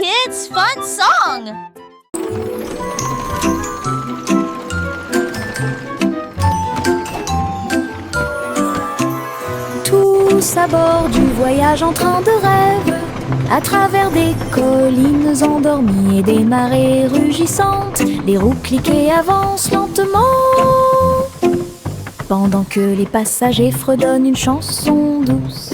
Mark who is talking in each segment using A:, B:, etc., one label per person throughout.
A: kids' fun song.
B: Tous à bord du voyage en train de rêve, à travers des collines endormies et des marées rugissantes, les roues cliquées avancent lentement, pendant que les passagers fredonnent une chanson douce.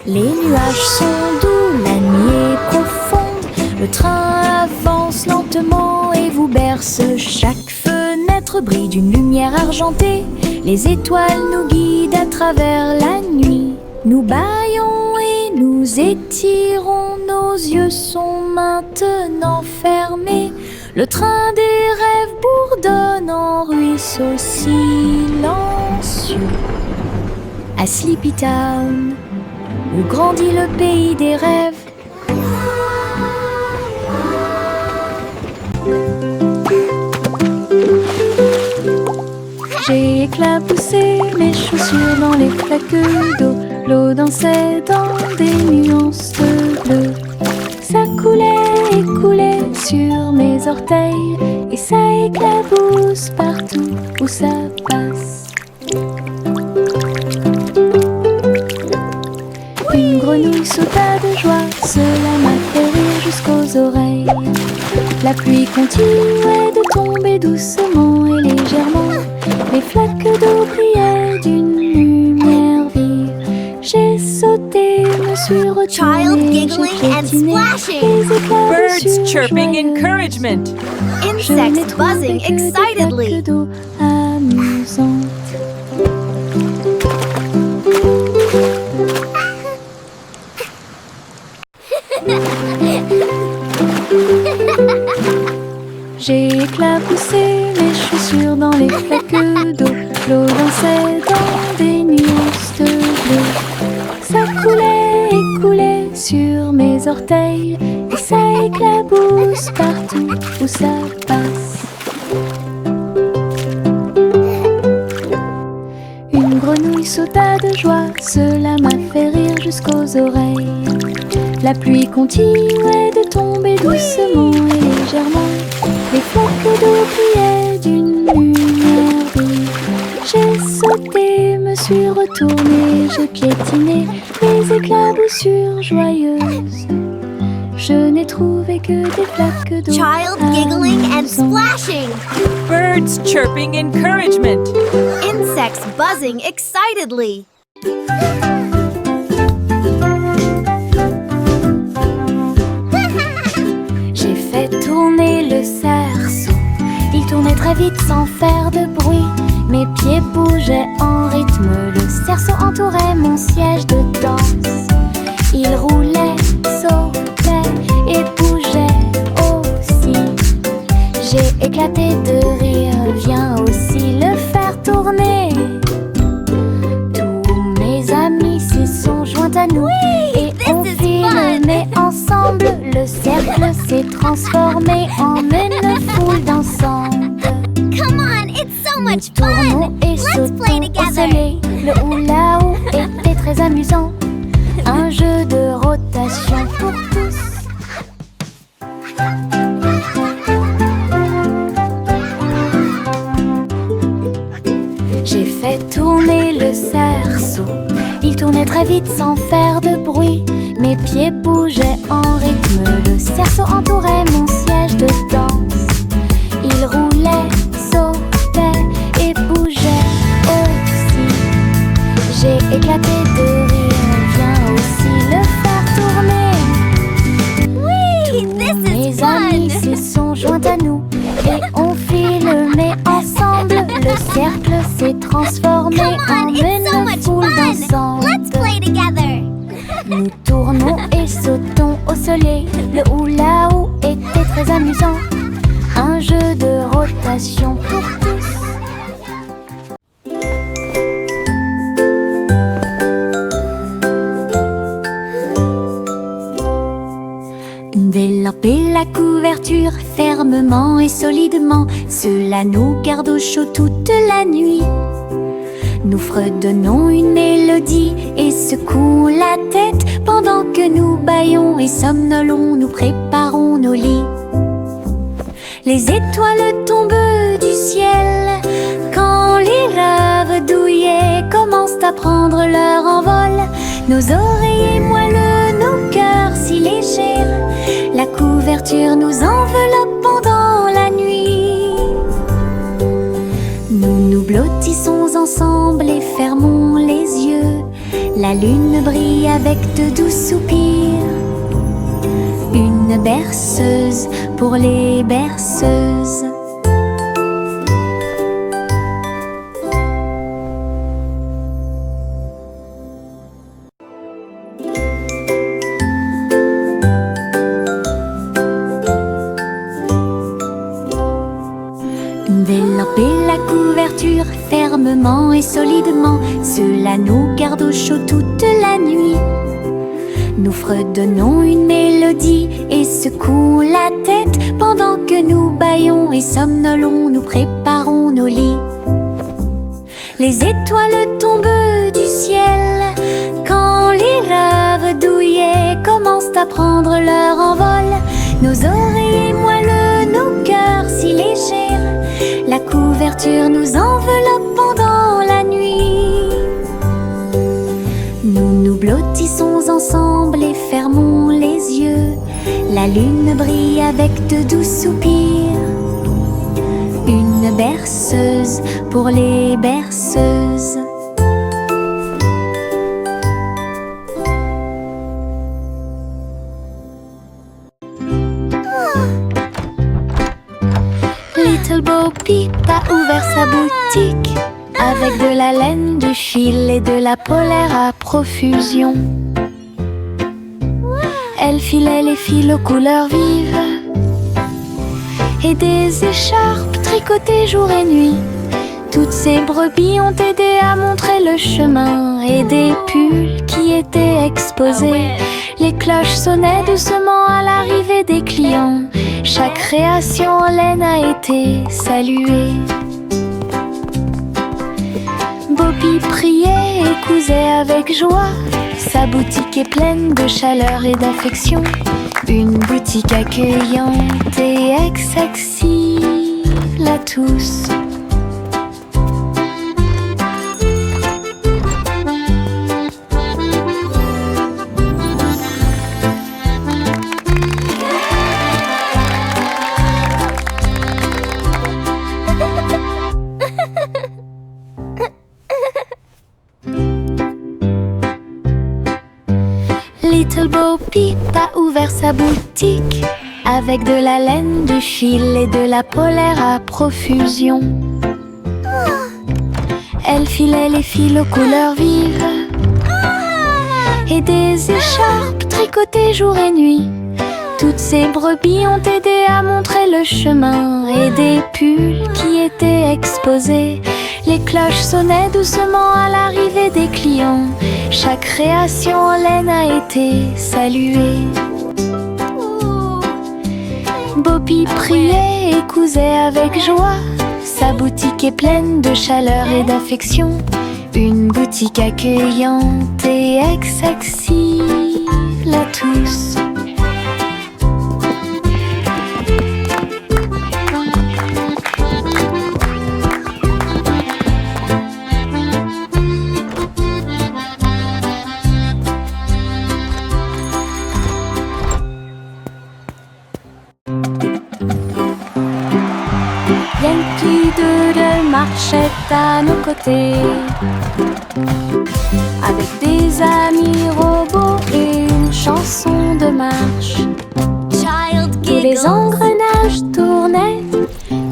B: Les nuages sont doux, la nuit est profonde, le train avance lentement et vous berce. Chaque fenêtre brille d'une lumière argentée, les étoiles nous guident à travers la nuit. Nous bâillons et nous étirons, nos yeux sont maintenant fermés. Le train des rêves bourdonne en ruisseau silencieux. À Sleepy Town, où grandit le pays des rêves. J'ai éclaboussé mes chaussures dans les flaques d'eau. L'eau dansait dans des nuances de bleu. Ça coulait et coulait sur mes orteils, et ça éclabousse partout où ça passe. Une grenouille sauta de joie, cela m'a fait rire jusqu'aux oreilles. La pluie continuait de tomber doucement et légèrement. Les flaques d'eau brillaient d'une lumière vive. J'ai sauté, me suis retournée, j'ai piétiné les éclats
C: Birds chirping encouragement.
A: Insects buzzing excitedly.
B: Flaques d'eau amusantes. J'ai éclaboussé mes chaussures dans les flaques d'eau. L'eau dansait dans des nuances de bleu. Ça coulait et coulait sur mes orteils, et ça éclabousse partout où ça passe. Une grenouille sauta de joie, cela m'a fait rire jusqu'aux oreilles. La pluie continuait de tomber doucement et légèrement. Les flaques d'eau brillaient d'une lumière vive. J'ai sauté, me suis retournée, j'ai piétiné les éclaboussures joyeuses. Je n'ai trouvé que des flaques d'eau.
A: Child giggling and
B: amusantes.
A: splashing.
C: Birds chirping encouragement.
A: Insects buzzing excitedly.
B: J'ai fait tourner le cerceau. Il tournait très vite sans faire de bruit. Mes pieds bougeaient en rythme. Le cerceau entourait mon siège de danse. Il roulait, sautait et bougeait aussi. J'ai éclaté de rire. Viens aussi le faire tourner. Tous mes amis s'y sont joints à nous. Et on filmait ensemble. Le cercle s'est transformé en une foule d'ensemble.
A: Come on, it's so
B: Nous
A: much
B: tournons
A: fun.
B: et
A: Let's play
B: sautons au
A: together.
B: soleil. Le hula-hoop était très amusant. Un jeu de rotation pour tous. J'ai fait tourner le cerceau. Il tournait très vite sans faire de bruit. Mes pieds bougeaient en rythme. Le cerceau entourait mon siège de danse. Il roulait, sautait et bougeait aussi. J'ai éclaté de rire. Viens aussi le faire tourner.
A: Whee!
B: Tous
A: This is
B: mes amis
A: fun.
B: s'y sont joints à nous. Et on filmait ensemble. Le cercle s'est transformé
A: Come
B: en
A: on, it's so
B: une
A: much
B: foule
A: fun.
B: d'ensemble.
A: Let's play together.
B: Nous tournons et sautons au soleil. Le hula-hoop était très amusant. Un jeu de rotation pour tous. Développer la couverture fermement et solidement. Cela nous garde au chaud toute la nuit. Nous fredonnons une mélodie et secouons la tête pendant que nous bâillons et somnolons. Nous préparons Les étoiles tombent du ciel quand les rêves douillets commencent à prendre leur envol. Nos oreillers moelleux, nos cœurs si légers, la couverture nous enveloppe pendant la nuit. Nous nous blottissons ensemble et fermons les yeux. La lune brille avec de doux soupirs. Une berceuse pour les berceuses. Délamper la couverture fermement et solidement, cela nous garde au chaud toute la nuit. Nous fredonnons une mélodie et secouons la tête pendant que nous bâillons et somnolons, nous préparons nos lits. Les étoiles tombent du ciel quand les rêves douillets commencent à prendre leur envol. Nos oreillers moelleux, nos cœurs si légers, la couverture nous enveloppe pendant la nuit. Nous nous blottissons ensemble et fermons les yeux. La lune brille avec de doux soupirs. Une berceuse pour les berceuses. Little Bo Peep a ouvert sa boutique avec de la laine, du fil et de la polaire à profusion. Elle filait les fils aux couleurs vives et des écharpes tricotées jour et nuit. Toutes ces brebis ont aidé à montrer le chemin et des pulls qui étaient exposés. Les cloches sonnaient doucement à l'arrivée des clients. Chaque création en laine a été saluée. Bobby priait et cousait avec joie. Sa boutique est pleine de chaleur et d'affection. Une boutique accueillante et accessible à tous. Little Bo Peep a ouvert sa boutique avec de la laine, du fil et de la polaire à profusion. Elle filait les fils aux couleurs vives et des écharpes tricotées jour et nuit. Toutes ces brebis ont aidé à montrer le chemin et des pulls qui étaient exposés. Les cloches sonnaient doucement à l'arrivée des clients. Chaque création en laine a été saluée. Bobby priait et cousait avec joie. Sa boutique est pleine de chaleur et d'affection. Une boutique accueillante et accessible à tous. Yankee Doodle marchait à nos côtés, avec des amis robots et une chanson de marche. Tous les engrenages tournaient,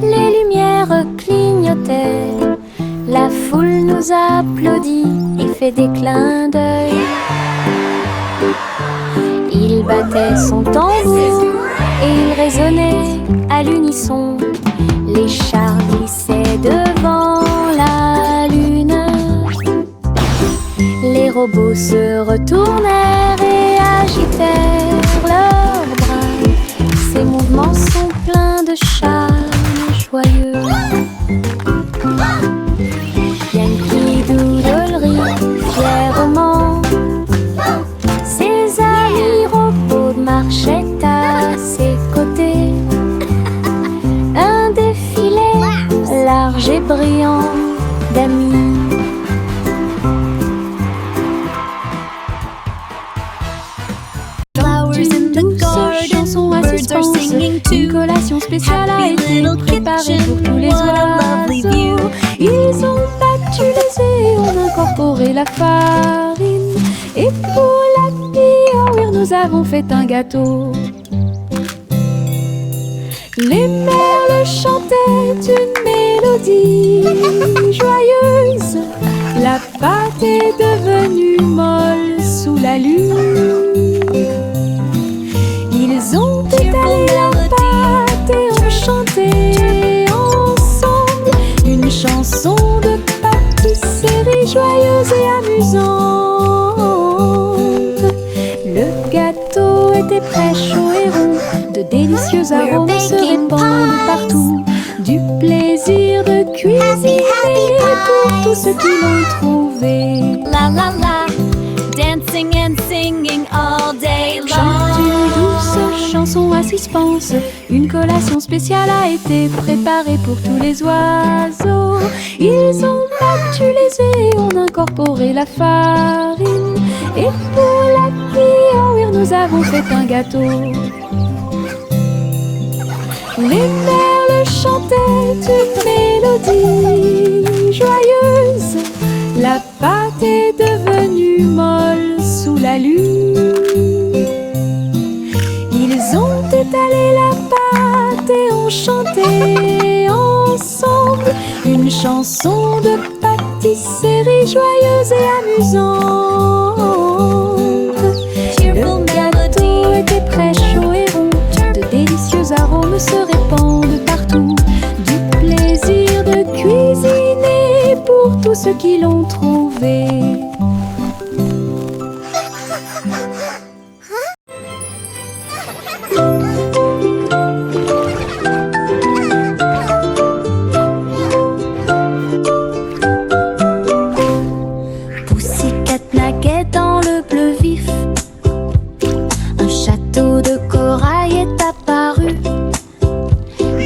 B: les lumières clignotaient. La foule nous applaudit et fait des clins d'œil. Il battait son tambour et il résonnait à l'unisson. Les chars glissaient devant la lune. Les robots se retournèrent et agitèrent leurs bras. Ces mouvements sont pleins de charme joyeux. Yankee Doodle rit fièrement. Ses amis robots marchaient à ses côtés. d'amis.
A: Flowers in the garden,
B: Chanson à
A: birds are
B: suspense.
A: singing
B: Une
A: too.
B: collation spéciale a
A: Happy
B: été
A: little
B: préparée pour tous les
A: kitchen, what a lovely view.
B: oiseaux. Ils ont battu les œufs et ont incorporé la farine. Et pour la pire, nous avons fait un gâteau. Les merles chantaient une mélodie joyeuse. La pâte est devenue molle sous la lune. Ils ont étalé la pâte et ont chanté ensemble une chanson de pâtisserie joyeuse et amusante. Le gâteau était prêt, chaud et rond. De délicieux arômes se répandent partout. Du plaisir de cuisiner pour tous ceux qui l'ont trouvé.
A: La la la, dancing and singing all day
B: Chante une
A: long.
B: douce chanson à suspense. Une collation spéciale a été préparée pour tous les oiseaux. Ils ont battu les œufs et ont incorporé la farine. Et pour la pire, nous avons fait un gâteau. Les merles chantaient une mélodie joyeuse. La pâte est devenue molle sous la lune. Ils ont étalé la pâte et ont chanté ensemble une chanson de pâtisserie joyeuse et amusante. Le gâteau était prêt, chaud et rond. De délicieux arômes se répandent partout. Du plaisir de cuisiner pour tous ceux qui l'ont trouvé. Pussycat naguait dans le bleu vif. Un château de corail est apparu.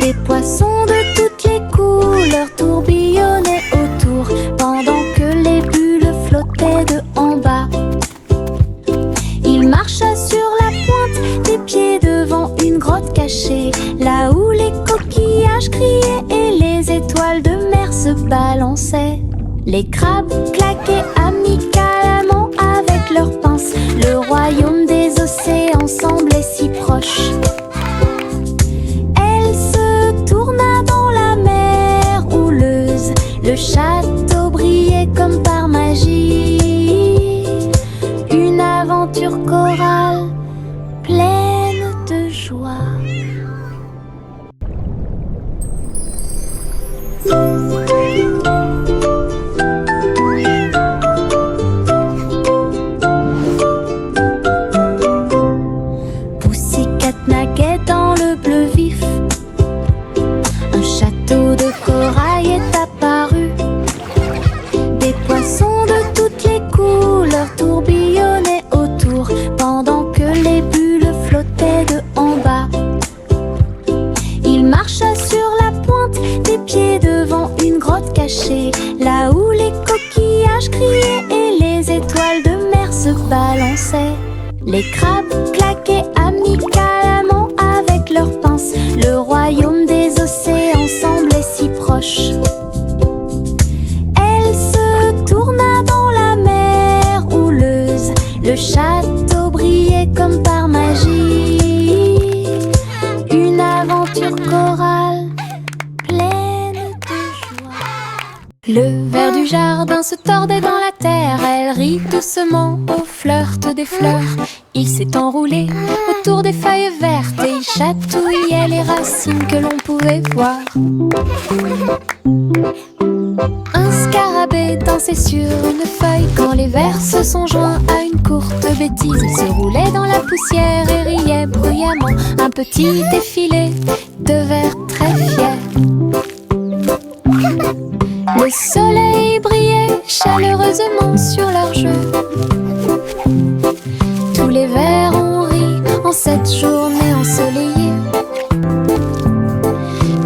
B: Des poissons de toutes les couleurs tourbillonnaient autour pendant que les bulles flottaient de en bas. Il marcha sur la pointe des pieds devant une grotte cachée, là où les coquillages criaient et les étoiles de mer se balançaient. Les crabes claquaient amicalement avec leurs pinces. Le royaume des océans semblait si proche. Elle se tourna dans la mer houleuse. Le château brillait comme par magie. Une aventure chorale pleine de joie. Pussycat naguait dans le bleu vif. Un château de corail est apparu. Des poissons de toutes les couleurs tourbillonnaient autour pendant que les bulles flottaient de en bas. Il marcha sur la pointe des pieds devant une grotte cachée, là où les coquillages criaient et les étoiles de mer se balançaient. Les crabes claquaient amicalement avec leurs pinces. Le royaume des océans semblait si proche. Elle se tourna dans la mer houleuse. Le château brillait comme par magie. Une aventure chorale pleine de joie. Le ver du jardin se tordait dans la terre. Elle rit doucement au flirt des fleurs. Il s'est enroulé autour des feuilles vertes et il chatouillait les racines que l'on pouvait voir. Un scarabée dansait sur une feuille quand les vers se sont joints à une courte bêtise. Il se roulait dans la poussière et riait bruyamment. Un petit défilé de vers très fiers. Le soleil brillait chaleureusement sur leur jeu. Tous les vers ont ri en cette journée ensoleillée.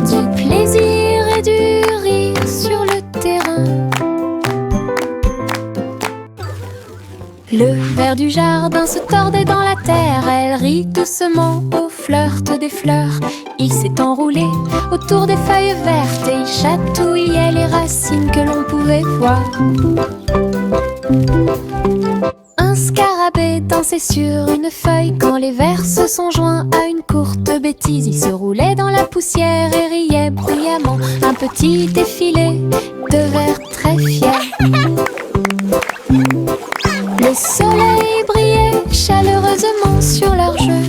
B: Du plaisir et du rire sur le terrain. Le ver du jardin se tordait dans la terre. Elle rit doucement au flirt des fleurs. Il s'est enroulé autour des feuilles vertes et il chatouillait les racines que l'on pouvait voir. Un scarabée dansait sur une feuille. Quand les vers se sont joints à une courte bêtise, il se roulait dans la poussière et riait bruyamment. Un petit défilé de vers très fiers. Le soleil brillait chaleureusement sur leur jeu.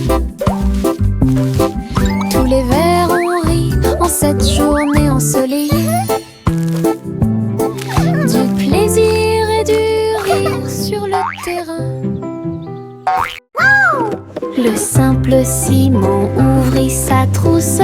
B: Tous les vers ont ri en cette journée ensoleillée. Du plaisir et du rire sur le terrain. Le simple Simon ouvrit sa trousse.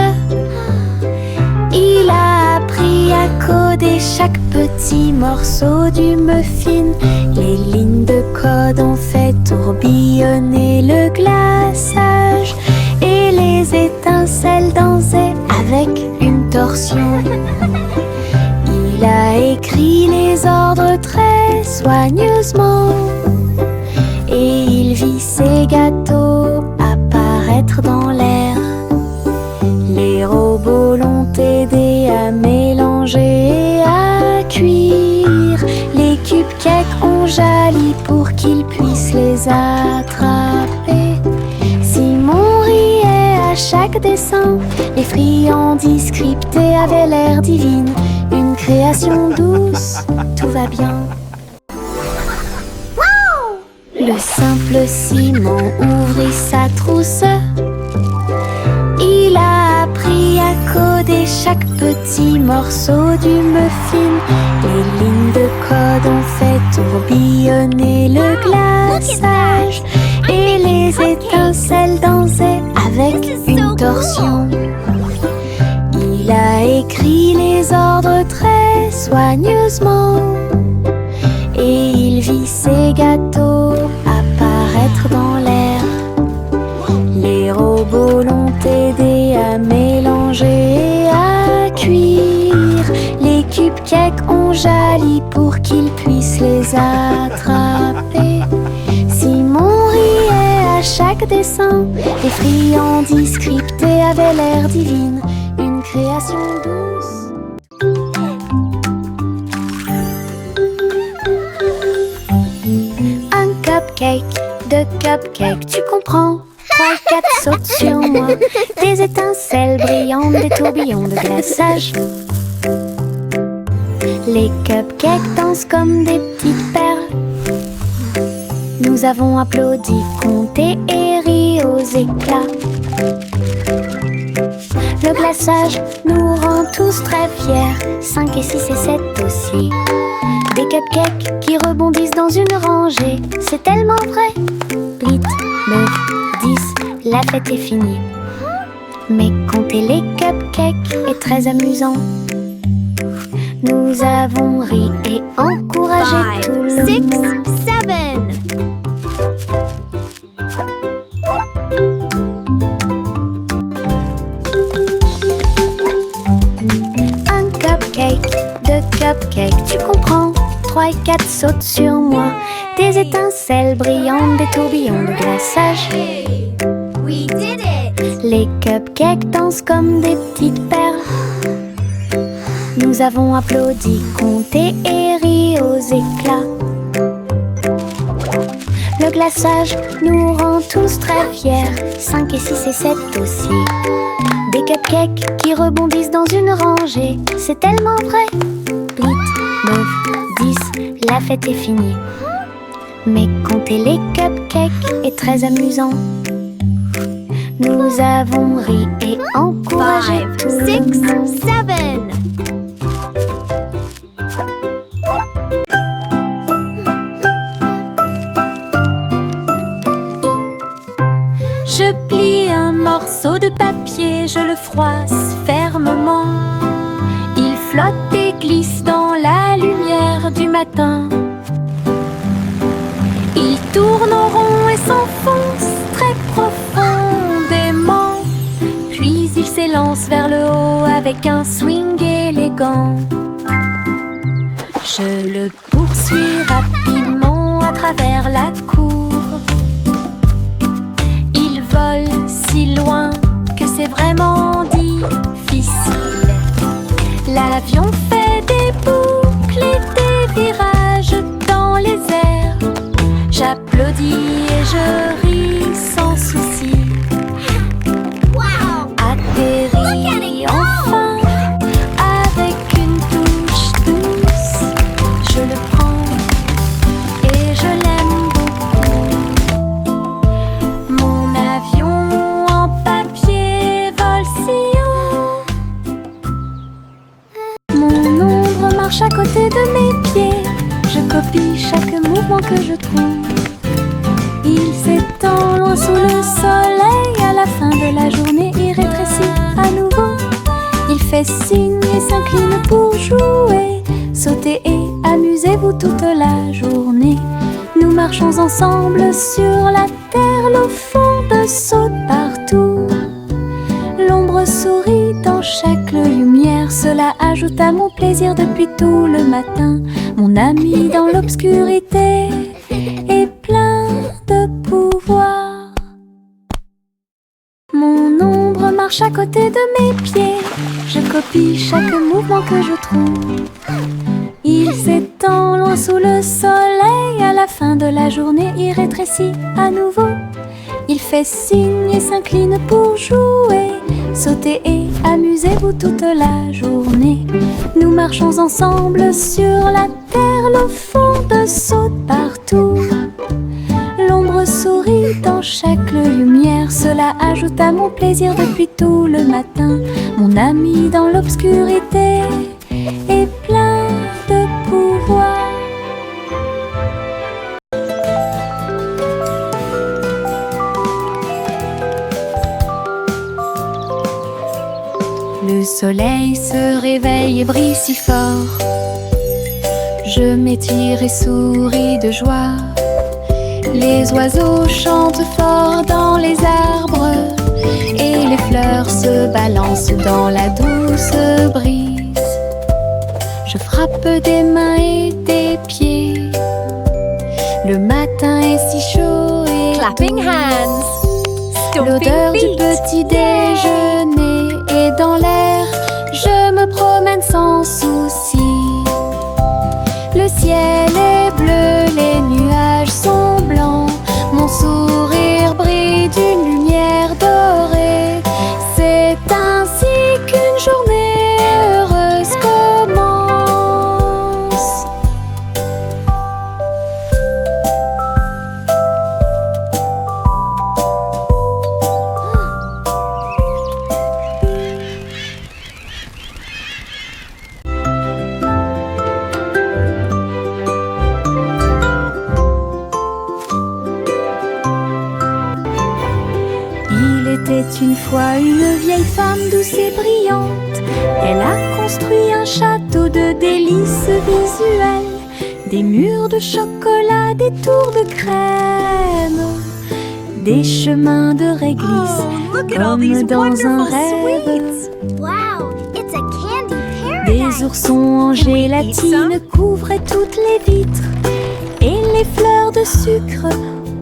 B: Il a appris à coder chaque petit morceau du muffin. Les lignes de code ont fait tourbillonner le glaçage et les étincelles dansaient avec une torsion. Il a écrit les ordres très soigneusement et il vit ses gâteaux apparaître dans l'air. Les robots l'ont aidé à mélanger et à cuire. Les cupcakes ont jali pour qu'ils puissent les attraper. Simon riait à chaque dessin. Les friandises scriptées avaient l'air divine. Une création douce, tout va bien. Le simple Simon ouvrit sa trousse. Il a appris à coder chaque petit morceau du muffin. Les lignes de code ont fait tourbillonner le glaçage et les étincelles dansaient avec une torsion. Il a écrit les ordres très soigneusement et il vit ses gâteaux apparaître dans l'air. Les robots l'ont aidé à mélanger et à cuire. Les cupcakes ont jali pour qu'ils puissent les attraper. Simon riait à chaque dessin. Les friandises scriptées avaient l'air divine. Une création douce. Un cupcake, deux cupcakes, tu comprends? 3 et 4 sautent sur moi. Des étincelles brillantes, des tourbillons de glaçage. Les cupcakes dansent comme des petites perles. Nous avons applaudi, compté et ri aux éclats. Le glaçage nous rend tous très fiers. 5 et 6 et 7 aussi. Des cupcakes qui rebondissent dans une rangée. C'est tellement vrai. 8, 9, 10, la fête est finie. Mais compter les cupcakes est très amusant. Nous avons ri et encouragé tout le monde.
A: 7.
B: Un cupcake, deux cupcakes, tu comprends? 3 et 4 sautent sur moi. Des étincelles brillantes, des tourbillons de glaçage.
A: We did it!
B: Les cupcakes dansent comme des petites perles. Nous avons applaudi, compté et ri aux éclats. Le glaçage nous rend tous très fiers. 5 et 6 et 7 aussi. Des cupcakes qui rebondissent dans une rangée. C'est tellement vrai. 8, 9, 10, la fête est finie. Mais compter les cupcakes est très amusant. Nous avons ri et encouragé tout le
A: 6,
B: monde.
A: 7.
B: Je plie un morceau de papier, je le froisse fermement. Il flotte et glisse dans la lumière du matin. Il tourne en rond et s'enfonce très profondément. Puis il s'élance vers le haut avec un swing élégant. Je le poursuis rapidement à travers la cour. marche à côté de mes pieds. Je copie chaque mouvement que je trouve. Il s'étend loin sous le soleil. À la fin de la journée, il rétrécit à nouveau. Il fait signe et s'incline pour jouer. Sautez et amusez-vous toute la journée. Nous marchons ensemble sur la terre. L'eau fonde saute partout. L'ombre sourit dans chaque lumière. Cela ajoute à mon plaisir depuis tout le matin. Mon ami dans l'obscurité est plein de pouvoir. Mon ombre marche à côté de mes pieds. Je copie chaque mouvement que je trouve. Il s'étend loin sous le soleil. À la fin de la journée, il rétrécit à nouveau. Il fait signe et s'incline pour jouer. Sautez et amusez-vous toute la journée. Nous marchons ensemble sur la terre. L'eau fonde saute partout. L'ombre sourit dans chaque lumière. Cela ajoute à mon plaisir depuis tout le matin. Mon ami dans l'obscurité est plein de pouvoir. Le soleil se réveille et brille si fort. Je m'étire et souris de joie. Les oiseaux chantent fort dans les arbres et les fleurs se balancent dans la douce brise. Je frappe des mains et des pieds. Le matin est si chaud et
A: Clapping hands.
B: l'odeur
A: Stomping
B: du
A: feet.
B: petit déjeuner est dans l'air. Je me promène sans souci. Le ciel est bleu, les nuages sont blancs. Mon sourire brille d'une lumière dorée. C'est ainsi qu'une journée heureuse commence. Il était une fois une vieille femme douce et brillante. Elle a construit un château de délices visuelles. Des murs de chocolat, des tours de crème, des chemins de réglisse,
C: Oh, look at all these
B: comme dans un
C: wonderful
B: rêve.
C: sweets.
A: Wow, it's a candy
B: Des
A: paradise.
B: oursons en
C: Can we eat
B: gélatine
C: some?
B: couvraient toutes les vitres. Et les fleurs de sucre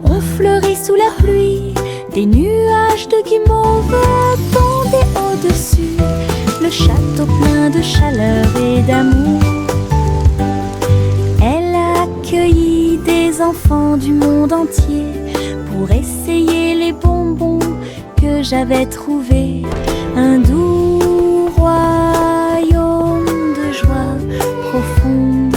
B: ont fleuri sous la pluie. Des nuages de guimauve tombaient au-dessus. Le château plein de chaleur et d'amour. Elle a accueilli des enfants du monde entier pour essayer les bonbons que j'avais trouvés. Un doux royaume de joie profonde.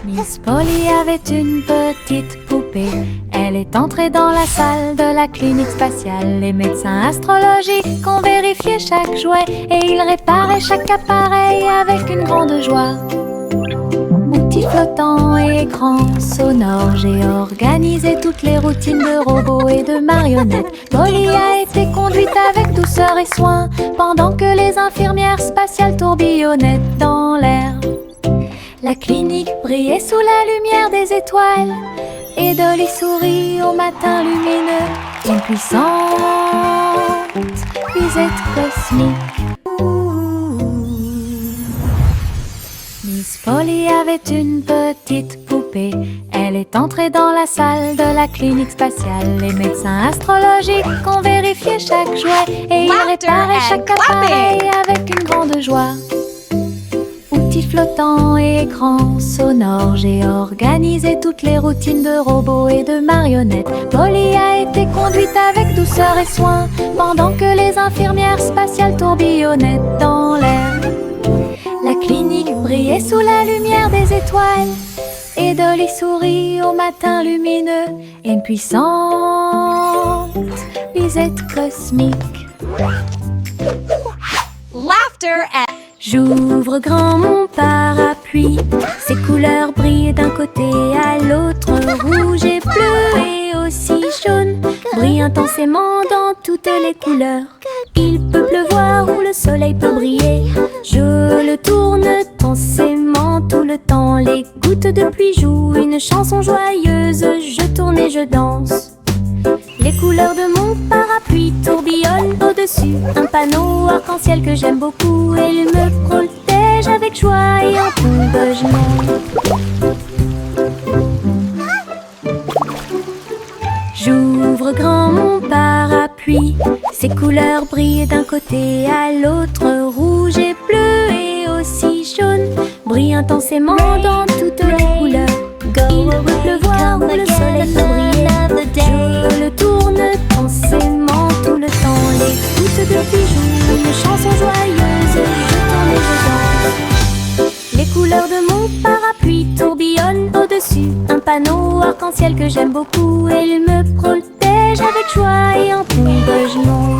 B: Miss Polly avait une petite poupée. Elle est entrée dans la salle de la clinique spatiale. Les médecins astrologiques ont vérifié chaque jouet et ils réparaient chaque appareil avec une grande joie. Outils flottants et écrans sonores, j'ai organisé toutes les routines de robots et de marionnettes. Polly a été conduite avec douceur et soin pendant que les infirmières spatiales tourbillonnaient dans l'air. La clinique brillait sous la lumière des étoiles et Dolly sourit au matin lumineux. Une puissante visite cosmique. Miss Polly avait une petite poupée. Elle est entrée dans la salle de la clinique spatiale. Les médecins astrologiques ont vérifié chaque jouet et ils
C: Laughter
B: réparaient
C: and
B: chaque
C: clapping.
B: appareil avec une grande joie. Outils flottants et écrans sonores, j'ai organisé toutes les routines de robots et de marionnettes. Polly a été conduite avec douceur et soin pendant que les infirmières spatiales tourbillonnaient dans l'air. La clinique brillait briller sous la lumière des étoiles et de les sourire au matin lumineux. Et une puissante visite cosmique.
A: Laughter at
B: J'ouvre grand mon parapluie, ses couleurs brillent d'un côté à l'autre, rouge et bleu et aussi jaune, brillent intensément dans toutes les couleurs. Il peut pleuvoir ou le soleil peut briller, je le tourne intensément tout le temps. Les gouttes de pluie jouent une chanson joyeuse, je tourne et je danse. Les couleurs de mon parapluie tourbillonnent au-dessus, un panneau arc-en-ciel que j'aime beaucoup. Et il me protège avec joie et en engagement. J'ouvre grand mon parapluie, ses couleurs brillent d'un côté à l'autre, rouge et bleu et aussi jaune, brillent intensément dans toutes les couleurs. Il peut pleuvoir ou le soleil peut briller, je le tourne intensément tout le temps. Les gouttes de pluie jouent une chanson joyeuse, je tourne et je danse. Les couleurs de mon parapluie tourbillonnent au-dessus, un panneau arc-en-ciel que j'aime beaucoup. Et il me protège avec joie et encouragement.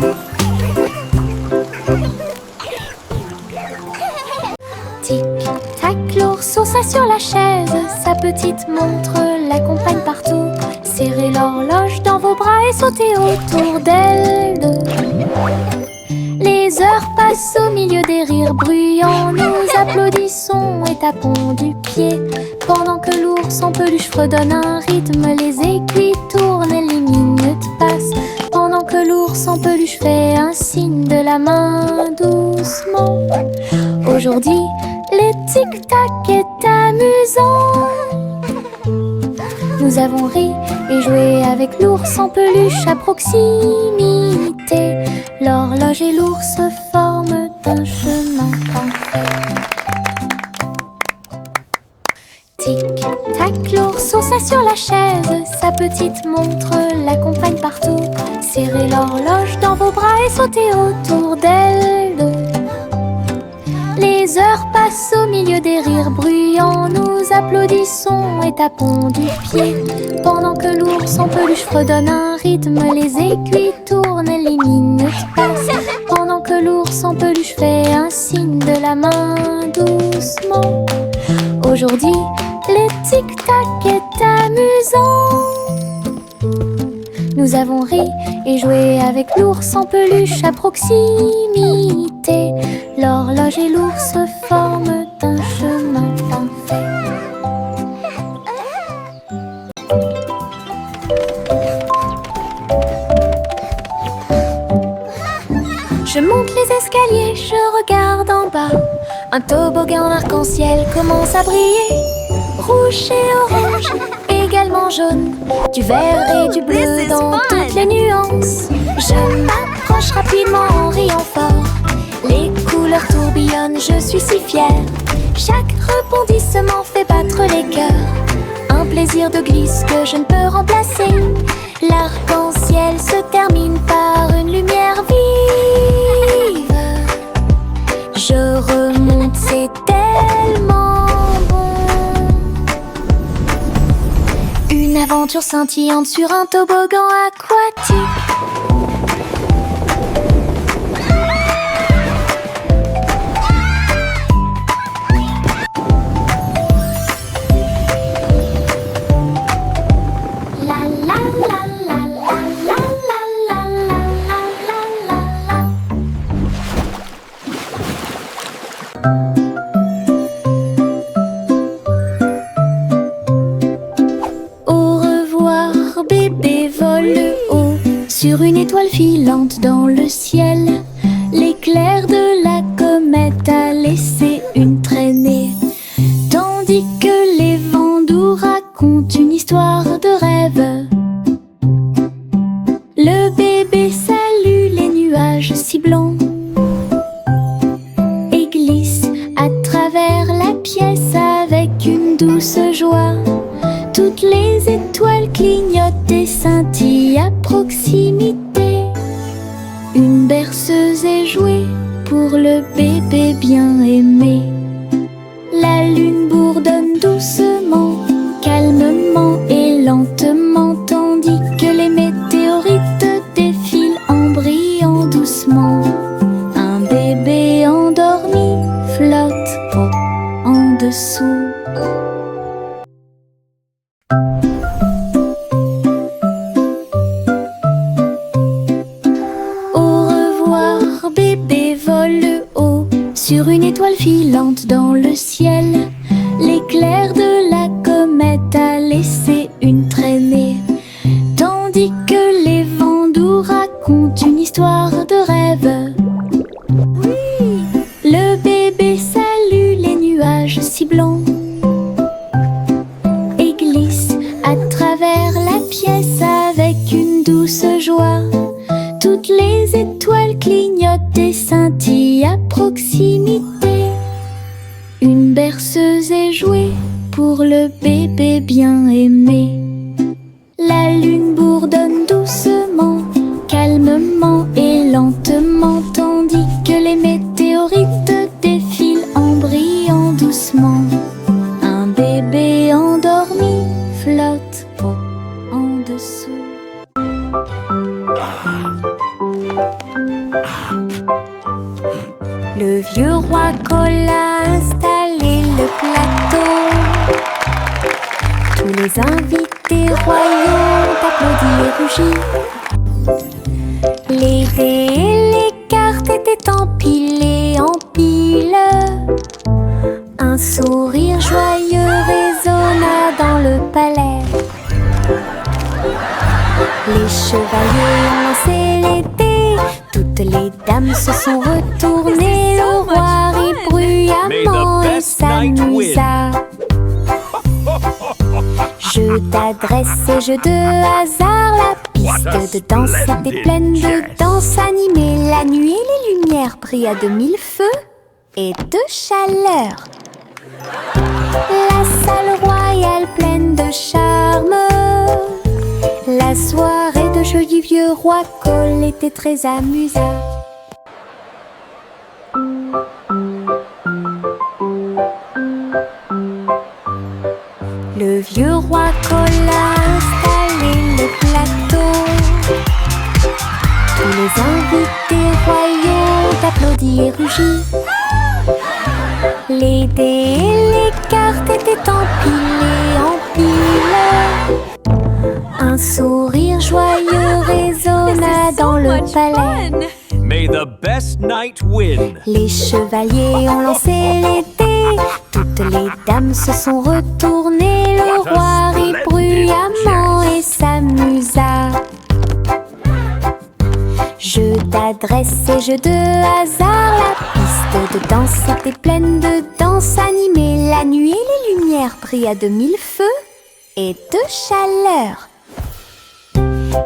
B: Tic-tac, l'ourson s'assoit sur la chaise, sa petite montre l'accompagne partout. Serrez l'horloge dans vos bras et sautez autour d'elle deux. Les heures passent au milieu des rires bruyants, nous applaudissons et tapons du pied. Pendant que l'ours en peluche fredonne un rythme, les aiguilles tournent et les minutes passent. Pendant que l'ours en peluche fait un signe de la main doucement. Aujourd'hui, le tic-tac est amusant. Nous avons ri et joué avec l'ours en peluche à proximité. L'horloge et l'ours forment un chemin parfait. Tic-tac, l'ourson s'assoit sur la chaise, sa petite montre l'accompagne partout. Serrez l'horloge dans vos bras et sautez autour d'elle deux. Les heures passent au milieu des rires bruyants, nous applaudissons et tapons du pied. Pendant que l'ours en peluche fredonne un rythme, les aiguilles tournent et les minutes passent. Pendant que l'ours en peluche fait un signe de la main doucement. Aujourd'hui, le tic-tac est amusant. Nous avons ri et joué avec l'ours en peluche à proximité. L'horloge et l'ours forment un chemin parfait. Je monte les escaliers, je regarde en bas. Un toboggan arc-en-ciel commence à briller. Rouge et orange, également jaune, du vert et du bleu dans toutes les nuances. Je m'approche rapidement en riant fort. Les couleurs tourbillonnent, je suis si fière. Chaque rebondissement fait battre les cœurs. Un plaisir de glisse que je ne peux remplacer. L'arc-en-ciel se termine par une lumière vive. Je remonte, c'est tellement bon. Une aventure scintillante sur un toboggan aquatique. Sur une étoile filante dans le ciel, l'éclair de la comète a laissé une traînée. Tandis que les vents doux racontent une histoire de rêve, le bébé salue les nuages si blancs et glisse à travers la pièce avec une douce joie. Toutes les étoiles clignotent et scintillent à proximité. Une berceuse est jouée pour le bébé bien aimé. La sur une étoile filante dans le ciel. L'éclair de la comète a laissé une traînée, tandis que les vents doux racontent une histoire de rêve. Le bébé salue les nuages si blancs et glisse à travers la pièce avec une douce joie. Toutes les étoiles clignotent et scintillent à proximité. Une berceuse est jouée pour le bébé bien aimé. La lune bourdonne doucement, calmement et lentement, tandis que les météorites défilent en brillant doucement. Un bébé endormi flotte en dessous. Le vieux roi Cole a installé le plateau. Tous les invités royaux ont applaudi et rugi. Les dés et les cartes étaient empilés en piles. Un sourire joyeux résonna dans le palais. Les chevaliers ont lancé les dés, toutes les dames se sont retournées. Le roi rit bruyamment et s'amusa. Jeu d'adresse et jeu de hasard, la piste de danse était pleine de danse animée. La nuit et les lumières brillent à de mille feux et de chaleur. La salle royale pleine de charme. La soirée de jeu du vieux roi Cole était très amusante. Le vieux roi Cole a installé le plateau. Tous les invités royaux ont applaudi et rugi. Les dés et les cartes étaient empilés en piles. Un sourire joyeux résonna dans le palais.
D: May the best knight win.
B: Les chevaliers ont lancé les dés, toutes les dames se sont retournées. Le roi rit bruyamment et s'amusa. Jeu d'adresse et jeu de hasard, la piste de danse était pleine de danse animée. La nuit et les lumières brillent à de mille feux et de chaleur.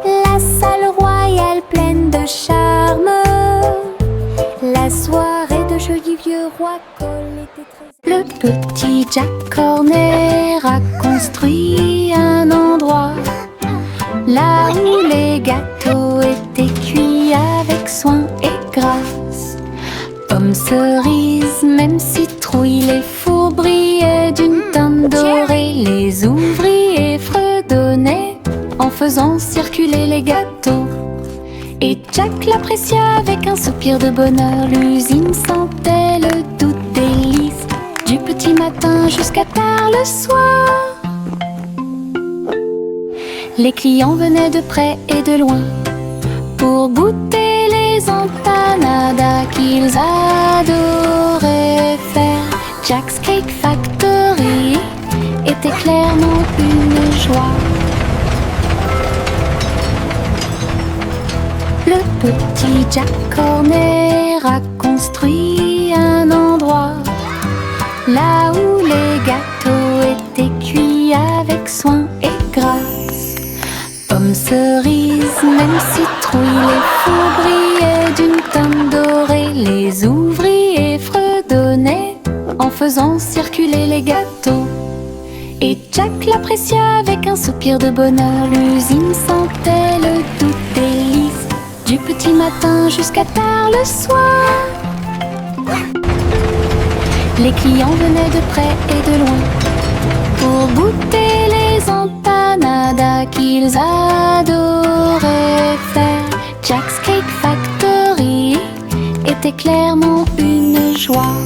B: La salle royale pleine de charme. La soirée de jeu du vieux roi Cole était très... Le petit Jack Horner a construit un endroit là où les gâteaux étaient cuits avec soin et grâce. Pommes, cerises, même citrouilles, les fours brillaient d'une teinte dorée. Les ouvriers fredonnaient en faisant circuler les gâteaux. Et Jack l'apprécia avec un soupir de bonheur. L'usine sentait le doux délice du petit matin jusqu'à tard le soir. Les clients venaient de près et de loin pour goûter les empanadas qu'ils adoraient faire. Jack's Cake Factory était clairement une joie. Le petit Jack Horner a construit un endroit là où les gâteaux étaient cuits avec soin et grâce. Pommes, cerises, même citrouilles, les fours brillaient d'une teinte dorée. Les ouvriers fredonnaient en faisant circuler les gâteaux. Et Jack l'apprécia avec un soupir de bonheur. L'usine sentait le doux délice du petit matin jusqu'à tard le soir. Les clients venaient de près et de loin pour goûter les empanadas qu'ils adoraient faire. Jack's Cake Factory était clairement une joie.